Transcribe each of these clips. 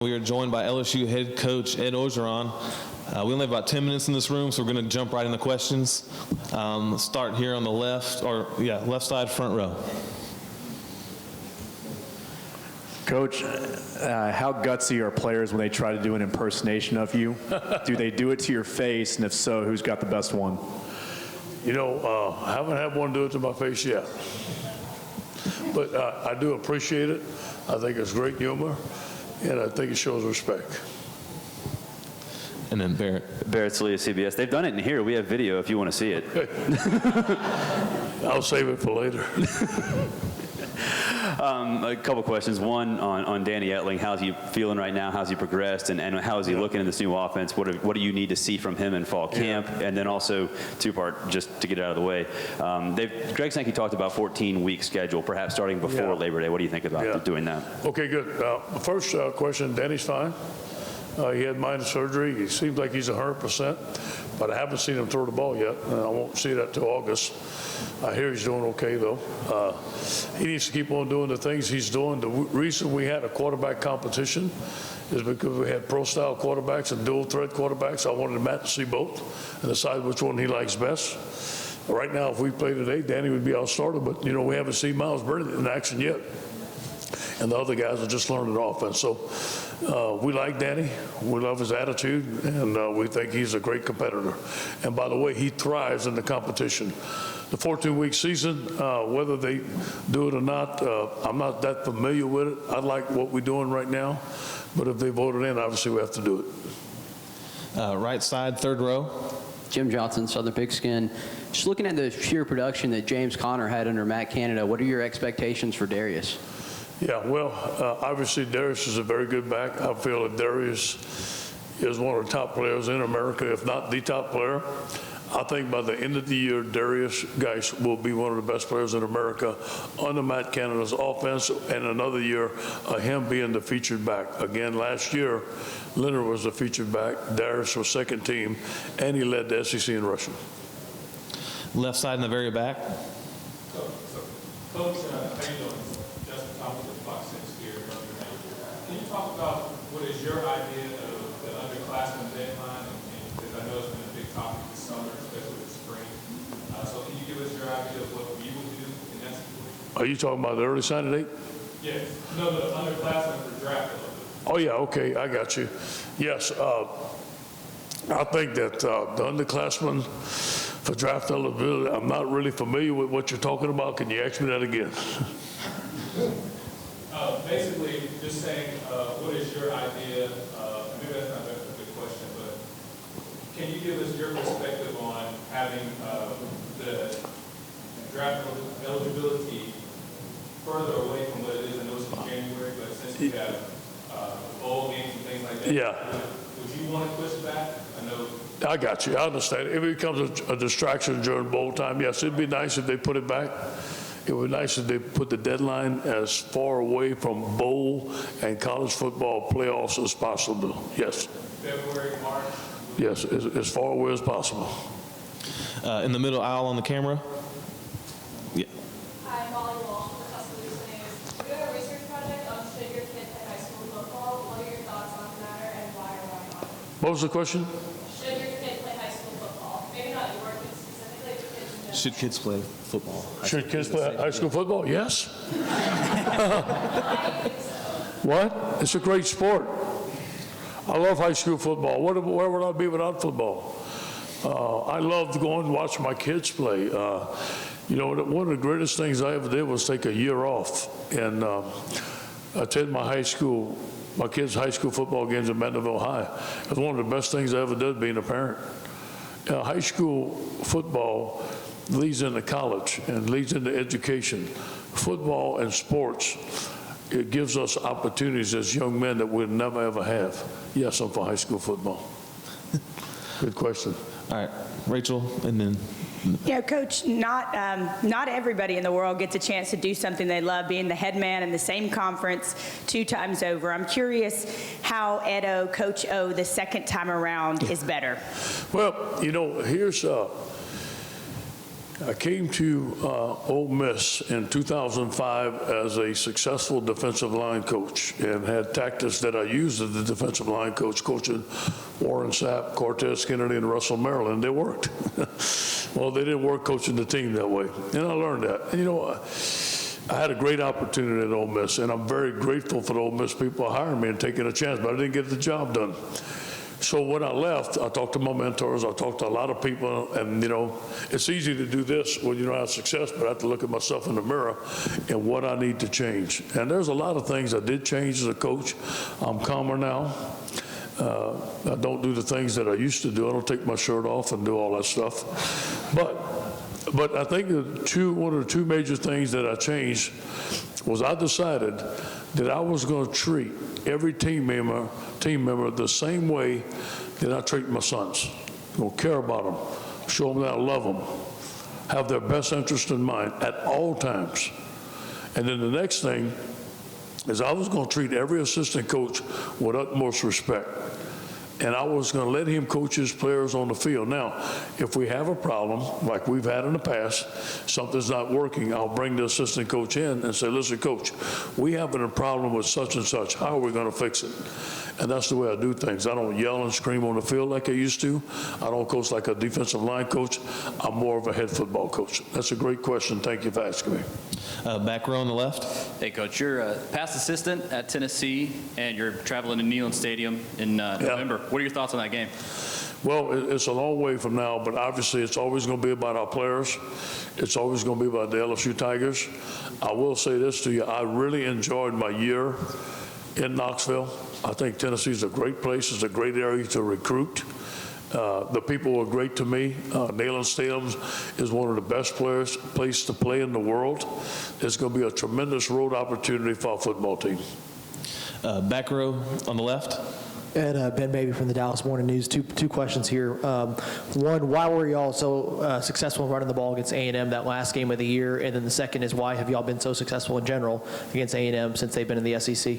We are joined by LSU head coach Ed Orgeron. We only have about 10 minutes in this room, so we're going to jump right into questions. Let's start here on the left side, front row. Coach, how gutsy are players when they try to do an impersonation of you? Do they do it to your face, and if so, who's got the best one? You know, I haven't had one do it to my face yet. But I do appreciate it. I think it's great humor, and I think it shows respect. And then Barrett. Barrett Salia, CBS. They've done it in here. We have video if you want to see it. I'll save it for later. A couple questions. One on Danny Etling. How's he feeling right now? How's he progressed? And how is he looking in this new offense? What do you need to see from him in fall camp? And then also, two-part, just to get it out of the way. Greg Sankey talked about 14-week schedule, perhaps starting before Labor Day. What do you think about doing that? Okay, good. First question, Danny's fine. He had minor surgery. He seems like he's 100%, but I haven't seen him throw the ball yet. I won't see that till August. I hear he's doing okay, though. He needs to keep on doing the things he's doing. The reason we had a quarterback competition is because we had pro-style quarterbacks and dual-threat quarterbacks. I wanted Matt to see both and decide which one he likes best. Right now, if we play today, Danny would be our starter, but, you know, we haven't seen Miles Burnett in action yet. And the other guys are just learning the offense. So we like Danny. We love his attitude, and we think he's a great competitor. And by the way, he thrives in the competition. The 14-week season, whether they do it or not, I'm not that familiar with it. I like what we're doing right now. But if they voted in, obviously we have to do it. Right side, third row. Jim Johnson, Southern Pigskin. Just looking at the sheer production that James Conner had under Matt Canada, what are your expectations for Darius? Yeah, well, obviously Darius is a very good back. I feel that Darius is one of the top players in America, if not the top player. I think by the end of the year, Darius Geis will be one of the best players in America under Matt Canada's offense, and another year him being the featured back. Again, last year, Leonard was the featured back, Darius was second team, and he led the SEC in rushing. Left side in the very back. Coach, how you doing? Can you talk about what is your idea of the underclassmen deadline? Because I know it's been a big topic this summer, especially this spring. So can you give us your idea of what you would do in that situation? Are you talking about the early signing date? Yes. No, the underclassmen for draft. Oh, yeah, okay, I got you. Yes, I think that the underclassmen for draft eligibility, I'm not really familiar with what you're talking about. Can you ask me that again? Basically, just saying, what is your idea? Maybe that's not a good question, but can you give us your perspective on having the draft eligibility further away from what it is? I know it's in January, but since we have bowl games and things like that, would you want to push back? I got you. I understand. If it becomes a distraction during bowl time, yes, it'd be nice if they put it back. It would be nice if they put the deadline as far away from bowl and college football playoffs as possible. Yes. February, March? Yes, as far away as possible. In the middle aisle on the camera. Yeah. Hi, Molly Walsh from the Tuscaloosa News. We have a research project on should your kid play high school football. What are your thoughts on the matter and why or why not? What was the question? Should your kid play high school football? Maybe not your kids specifically, but kids in general. Should kids play football? Should kids play high school football? Yes. What? It's a great sport. I love high school football. Where would I be without football? I love going and watching my kids play. You know, one of the greatest things I ever did was take a year off and attend my kids' high school football games at Mandeville High. It was one of the best things I ever did being a parent. High school football leads into college and leads into education. Football and sports, it gives us opportunities as young men that we'll never ever have. Yes, I'm for high school football. Good question. All right, Rachel, and then. Yeah, Coach, not everybody in the world gets a chance to do something they love, being the head man in the same conference 2 times over. I'm curious how Ed O, Coach O, the second time around is better. Well, you know, here's I came to Ole Miss in 2005 as a successful defensive line coach and had tactics that I used as the defensive line coach, coaching Warren Sapp, Cortez Kennedy, and Russell Maryland. They worked. Well, they didn't work coaching the team that way. And I learned that. And, you know, I had a great opportunity at Ole Miss, and I'm very grateful for the Ole Miss people hiring me and taking a chance, but I didn't get the job done. So when I left, I talked to my mentors, I talked to a lot of people, and, you know, it's easy to do this when you don't have success, but I have to look at myself in the mirror and what I need to change. And there's a lot of things I did change as a coach. I'm calmer now. I don't do the things that I used to do. I don't take my shirt off and do all that stuff. But I think one of the two major things that I changed was I decided that I was going to treat every team member the same way that I treat my sons. I'm going to care about them, show them that I love them, have their best interest in mind at all times. And then the next thing is I was going to treat every assistant coach with utmost respect. And I was going to let him coach his players on the field. Now, if we have a problem, like we've had in the past, something's not working, I'll bring the assistant coach in and say, listen, coach, we have a problem with such and such. How are we going to fix it? And that's the way I do things. I don't yell and scream on the field like I used to. I don't coach like a defensive line coach. I'm more of a head football coach. That's a great question. Thank you for asking me. Back row on the left. Hey, Coach, you're a past assistant at Tennessee, and you're traveling to Neyland Stadium in November. What are your thoughts on that game? Well, it's a long way from now, but obviously it's always going to be about our players. It's always going to be about the LSU Tigers. I will say this to you. I really enjoyed my year in Knoxville. I think Tennessee is a great place. It's a great area to recruit. The people were great to me. Neyland Stadium is one of the best places to play in the world. It's going to be a tremendous road opportunity for our football team. Back row on the left. Ed, Ben Baby from the Dallas Morning News. Two questions here. One, why were y'all so successful in running the ball against A&M that last game of the year? And then the second is, why have y'all been so successful in general against A&M since they've been in the SEC?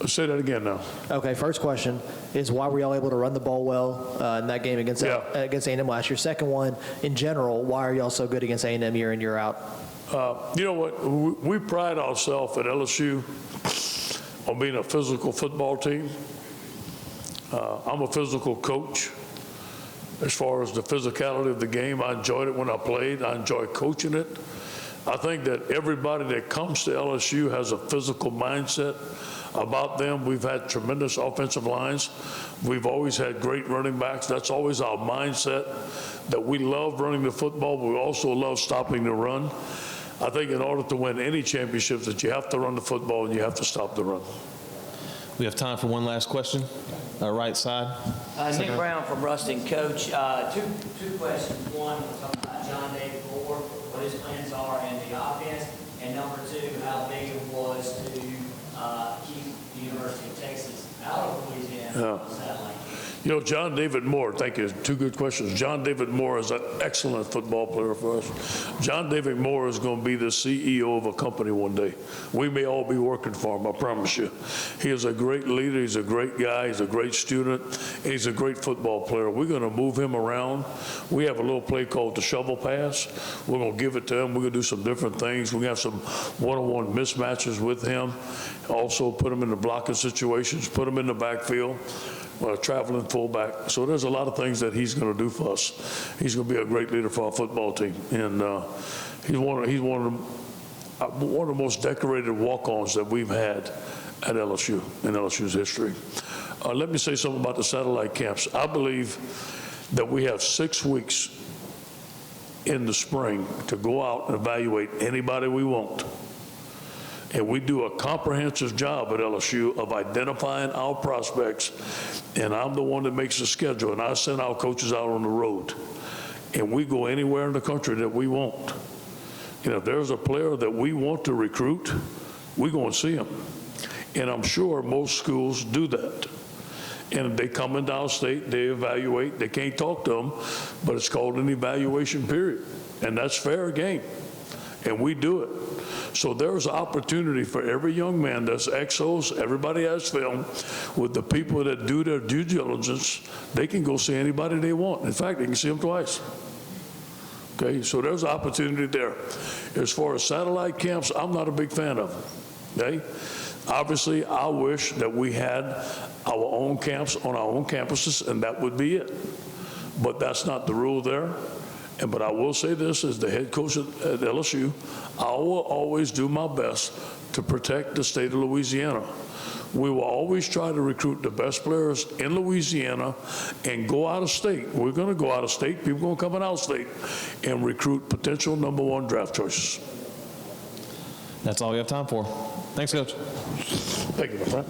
Say that again now. Okay, first question is, why were y'all able to run the ball well in that game against A&M last year? Second one, in general, why are y'all so good against A&M year in, year out? You know what? We pride ourselves at LSU on being a physical football team. I'm a physical coach. As far as the physicality of the game, I enjoyed it when I played. I enjoy coaching it. I think that everybody that comes to LSU has a physical mindset about them. We've had tremendous offensive lines. We've always had great running backs. That's always our mindset, that we love running the football, but we also love stopping the run. I think in order to win any championships, that you have to run the football and you have to stop the run. We have time for one last question. Right side. Nick Brown from Ruston. Coach, two questions. One, we're talking about John David Moore, what his plans are in the offense, and number two, how big it was to keep the University of Texas out of Louisiana on satellite. You know, John David Moore, thank you. Two good questions. John David Moore is an excellent football player for us. John David Moore is going to be the CEO of a company one day. We may all be working for him, I promise you. He is a great leader. He's a great guy. He's a great student. He's a great football player. We're going to move him around. We have a little play called the shovel pass. We're going to give it to him. We're going to do some different things. We're going to have some one-on-one mismatches with him. Also put him in the blocking situations, put him in the backfield. Traveling fullback. So there's a lot of things that he's going to do for us. He's going to be a great leader for our football team. And he's one of the most decorated walk-ons that we've had at LSU in LSU's history. Let me say something about the satellite camps. I believe that we have 6 weeks in the spring to go out and evaluate anybody we want. And we do a comprehensive job at LSU of identifying our prospects, and I'm the one that makes the schedule, and I send our coaches out on the road. And we go anywhere in the country that we want. You know, if there's a player that we want to recruit, we go and see him. And I'm sure most schools do that. And they come into our state, they evaluate, they can't talk to them, but it's called an evaluation period. And that's fair game. And we do it. So there's opportunity for every young man. There's exos, everybody has film. With the people that do their due diligence, they can go see anybody they want. In fact, they can see them twice. Okay, so there's opportunity there. As far as satellite camps, I'm not a big fan of them. Okay? Obviously, I wish that we had our own camps on our own campuses, and that would be it. But that's not the rule there. But I will say this, as the head coach at LSU, I will always do my best to protect the state of Louisiana. We will always try to recruit the best players in Louisiana and go out of state. We're going to go out of state. People are going to come in out of state and recruit potential #1 draft choices. That's all we have time for. Thanks, Coach. Thank you, my friend.